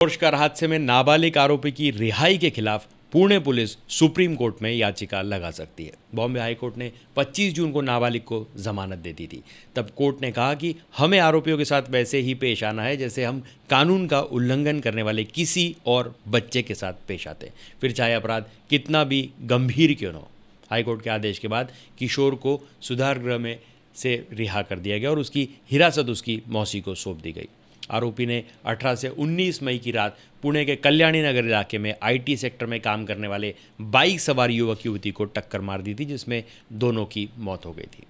Porsche car हादसे में नाबालिग आरोपी की रिहाई के खिलाफ पुणे पुलिस सुप्रीम कोर्ट में याचिका लगा सकती है। बॉम्बे हाई कोर्ट ने 25 जून को नाबालिग को जमानत दे दी थी। तब कोर्ट ने कहा कि हमें आरोपियों के साथ वैसे ही पेश आना है जैसे हम कानून का उल्लंघन करने वाले किसी और बच्चे के साथ पेश आते हैं, फिर चाहे अपराध कितना भी गंभीर क्यों न हो। हाईकोर्ट के आदेश के बाद किशोर को सुधार गृह में से रिहा कर दिया गया और उसकी हिरासत उसकी मौसी को सौंप दी गई। आरोपी ने 18 से 19 मई की रात पुणे के कल्याणी नगर इलाके में आईटी सेक्टर में काम करने वाले बाइक सवार युवक युवती को टक्कर मार दी थी, जिसमें दोनों की मौत हो गई थी।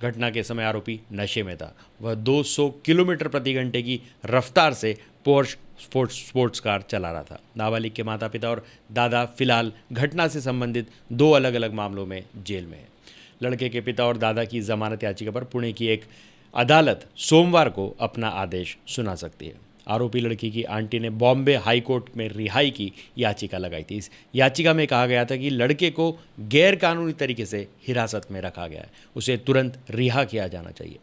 घटना के समय आरोपी नशे में था। वह 200 किलोमीटर प्रति घंटे की रफ्तार से पोर्श स्पोर्ट्स कार चला रहा था। नाबालिग के माता पिता और दादा फिलहाल घटना से संबंधित 2 अलग अलग मामलों में जेल में हैं। लड़के के पिता और दादा की जमानत याचिका पर पुणे की एक अदालत सोमवार को अपना आदेश सुना सकती है। आरोपी लड़की की आंटी ने बॉम्बे हाई कोर्ट में रिहाई की याचिका लगाई थी। इस याचिका में कहा गया था कि लड़के को गैरकानूनी तरीके से हिरासत में रखा गया है, उसे तुरंत रिहा किया जाना चाहिए।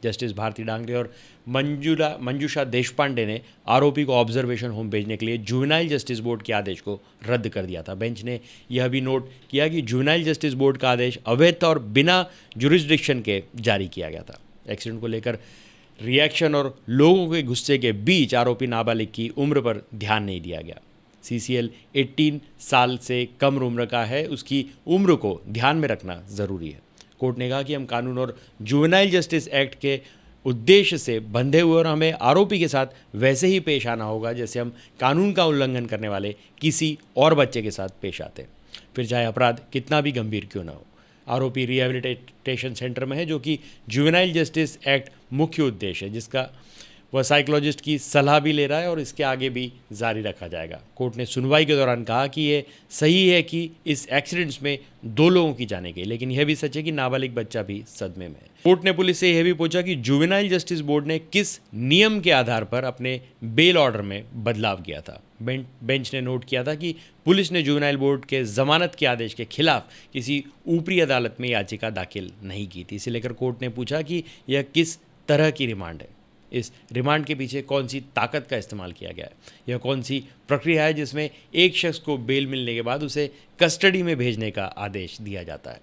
जस्टिस भारती डांगरे और मंजूषा देशपांडे ने आरोपी को ऑब्जर्वेशन होम भेजने के लिए जुवेनाइल जस्टिस बोर्ड के आदेश को रद्द कर दिया था। बेंच ने यह भी नोट किया कि जुवेनाइल जस्टिस बोर्ड का आदेश अवैध और बिना जुरिस्डिक्शन के जारी किया गया था। एक्सीडेंट को लेकर रिएक्शन और लोगों के गुस्से के बीच आरोपी नाबालिग की उम्र पर ध्यान नहीं दिया गया। CCL 18 साल से कम उम्र का है, उसकी उम्र को ध्यान में रखना ज़रूरी है। कोर्ट ने कहा कि हम कानून और जुवेनाइल जस्टिस एक्ट के उद्देश्य से बंधे हुए और हमें आरोपी के साथ वैसे ही पेश आना होगा जैसे हम कानून का उल्लंघन करने वाले किसी और बच्चे के साथ पेश आते हैं, फिर चाहे अपराध कितना भी गंभीर क्यों ना हो। आरोपी रिहेबिलिटेशन सेंटर में है, जो कि जुवेनाइल जस्टिस एक्ट मुख्य उद्देश्य है, जिसका वह साइकोलॉजिस्ट की सलाह भी ले रहा है और इसके आगे भी जारी रखा जाएगा। कोर्ट ने सुनवाई के दौरान कहा कि ये सही है कि इस एक्सीडेंट्स में 2 लोगों की जाने गई, लेकिन यह भी सच है कि नाबालिग बच्चा भी सदमे में है। कोर्ट ने पुलिस से यह भी पूछा कि जुवेनाइल जस्टिस बोर्ड ने किस नियम के आधार पर अपने बेल ऑर्डर में बदलाव किया था। बेंच ने नोट किया था कि पुलिस ने जुवेनाइल बोर्ड के जमानत के आदेश के खिलाफ किसी ऊपरी अदालत में याचिका दाखिल नहीं की थी। इसे लेकर कोर्ट ने पूछा कि यह किस तरह की रिमांड है, इस रिमांड के पीछे कौन सी ताकत का इस्तेमाल किया गया है, यह कौन सी प्रक्रिया है जिसमें एक शख्स को बेल मिलने के बाद उसे कस्टडी में भेजने का आदेश दिया जाता है।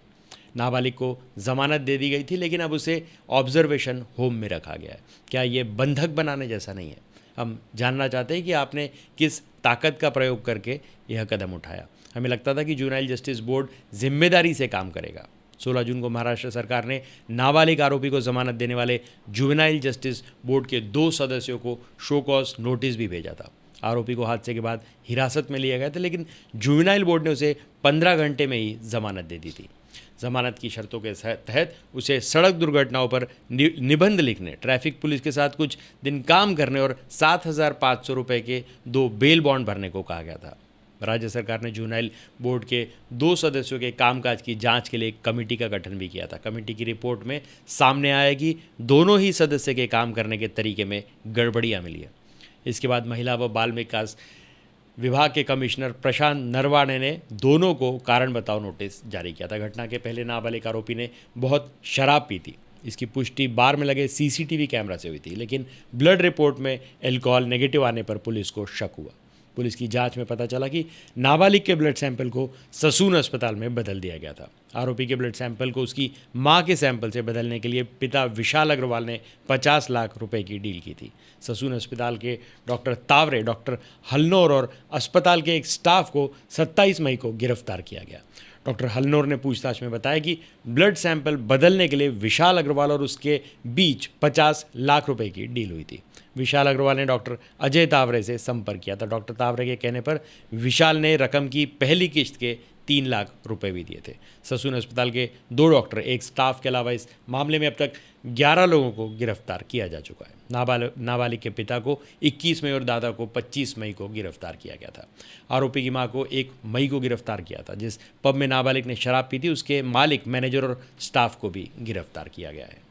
नाबालिग को जमानत दे दी गई थी, लेकिन अब उसे ऑब्जर्वेशन होम में रखा गया है। क्या ये बंधक बनाने जैसा नहीं है? हम जानना चाहते हैं कि आपने किस ताकत का प्रयोग करके यह कदम उठाया। हमें लगता था कि जुवेनाइल जस्टिस बोर्ड जिम्मेदारी से काम करेगा। 16 जून को महाराष्ट्र सरकार ने नाबालिग आरोपी को जमानत देने वाले जुवेनाइल जस्टिस बोर्ड के 2 सदस्यों को शो कॉज नोटिस भी भेजा था। आरोपी को हादसे के बाद हिरासत में लिया गया था, लेकिन जुवेनाइल बोर्ड ने उसे 15 घंटे में ही जमानत दे दी थी। जमानत की शर्तों के तहत उसे सड़क दुर्घटनाओं पर निबंध लिखने, ट्रैफिक पुलिस के साथ कुछ दिन काम करने और 7,500 रुपये के 2 बेल बॉन्ड भरने को कहा गया था। राज्य सरकार ने जुवेनाइल बोर्ड के 2 सदस्यों के कामकाज की जांच के लिए एक कमेटी का गठन भी किया था। कमेटी की रिपोर्ट में सामने आया कि दोनों ही सदस्य के काम करने के तरीके में गड़बड़ियां मिली है। इसके बाद महिला व बाल विकास विभाग के कमिश्नर प्रशांत नरवाणे ने दोनों को कारण बताओ नोटिस जारी किया था। घटना के पहले नाबालिग आरोपी ने बहुत शराब पी थी। इसकी पुष्टि बार में लगे CCTV कैमरा से हुई थी, लेकिन ब्लड रिपोर्ट में अल्कोहल नेगेटिव आने पर पुलिस को शक हुआ। पुलिस की जांच में पता चला कि नाबालिग के ब्लड सैंपल को ससून अस्पताल में बदल दिया गया था। आरोपी के ब्लड सैंपल को उसकी मां के सैंपल से बदलने के लिए पिता विशाल अग्रवाल ने 50 लाख रुपए की डील की थी। ससून अस्पताल के डॉक्टर तावरे, डॉक्टर हलनोर और अस्पताल के एक स्टाफ को 27 मई को गिरफ्तार किया गया। डॉक्टर हलनोर ने पूछताछ में बताया कि ब्लड सैंपल बदलने के लिए विशाल अग्रवाल और उसके बीच 50 लाख रुपए की डील हुई थी। विशाल अग्रवाल ने डॉक्टर अजय तावरे से संपर्क किया था। डॉक्टर तावरे के कहने पर विशाल ने रकम की पहली किश्त के 3 लाख रुपए भी दिए थे। ससून अस्पताल के 2 डॉक्टर, एक स्टाफ के अलावा इस मामले में अब तक 11 लोगों को गिरफ्तार किया जा चुका है। नाबालिग के पिता को 21 मई और दादा को 25 मई को गिरफ्तार किया गया था। आरोपी की मां को 1 मई को गिरफ्तार किया था। जिस पब में नाबालिग ने शराब पी थी, उसके मालिक, मैनेजर और स्टाफ को भी गिरफ्तार किया गया है।